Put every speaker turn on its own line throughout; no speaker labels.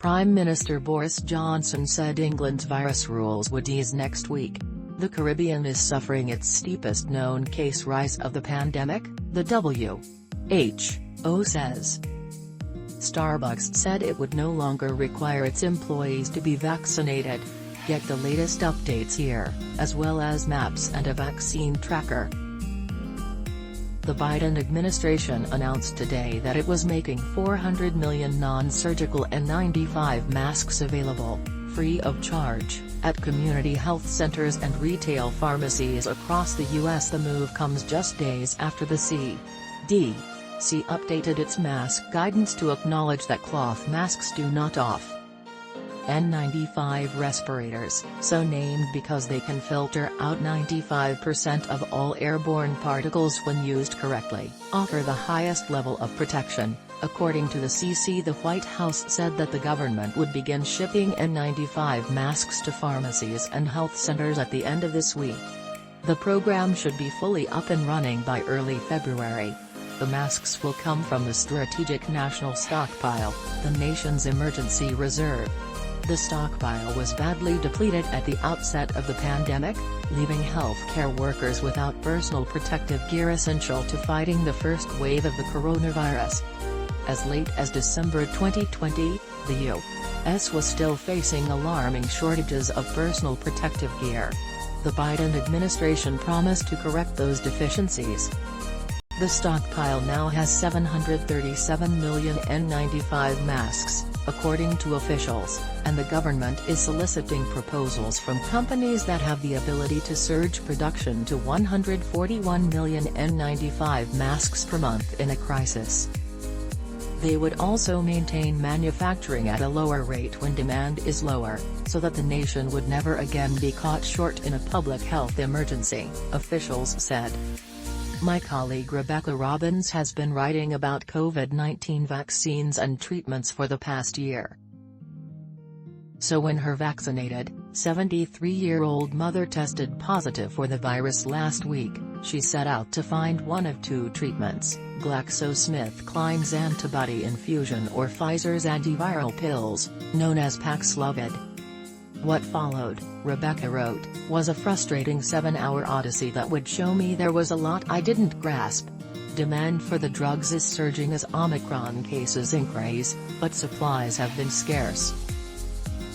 Prime Minister Boris Johnson said England's virus rules would ease next week. The Caribbean is suffering its steepest known case rise of the pandemic, the WHO says. Starbucks said it would no longer require its employees to be vaccinated. Get the latest updates here, as well as maps and a vaccine tracker. The Biden administration announced today that it was making 400 million non-surgical N95 masks available, free of charge, at community health centers and retail pharmacies across the U.S. The move comes just days after the CDC updated its mask guidance to acknowledge that cloth masks do not offer N95 respirators, so named because they can filter out 95% of all airborne particles when used correctly, offer the highest level of protection. According to the CC, the White House said that the government would begin shipping N95 masks to pharmacies and health centers at the end of this week. The program should be fully up and running by early February. The masks will come from the Strategic National Stockpile, the nation's emergency reserve. The stockpile was badly depleted at the outset of the pandemic, leaving healthcare workers without personal protective gear essential to fighting the first wave of the coronavirus. As late as December 2020, the U.S. was still facing alarming shortages of personal protective gear. The Biden administration promised to correct those deficiencies. The stockpile now has 737 million N95 masks, according to officials, and the government is soliciting proposals from companies that have the ability to surge production to 141 million N95 masks per month in a crisis. They would also maintain manufacturing at a lower rate when demand is lower, so that the nation would never again be caught short in a public health emergency, officials said. My colleague Rebecca Robbins has been writing about COVID-19 vaccines and treatments for the past year. So when her vaccinated, 73-year-old mother tested positive for the virus last week, she set out to find one of two treatments, GlaxoSmithKline's antibody infusion or Pfizer's antiviral pills, known as Paxlovid. What followed, Rebecca wrote, was a frustrating 7-hour odyssey that would show me there was a lot I didn't grasp. Demand for the drugs is surging as Omicron cases increase, but supplies have been scarce.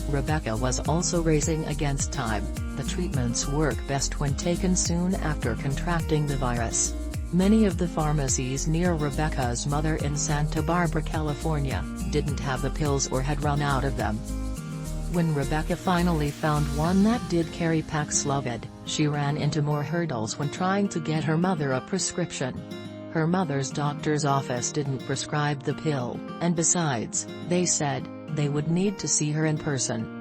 Rebecca was also racing against time. The treatments work best when taken soon after contracting the virus. Many of the pharmacies near Rebecca's mother in Santa Barbara, California, didn't have the pills or had run out of them. When Rebecca finally found one that did carry Paxlovid, she ran into more hurdles when trying to get her mother a prescription. Her mother's doctor's office didn't prescribe the pill, and besides, they said, they would need to see her in person.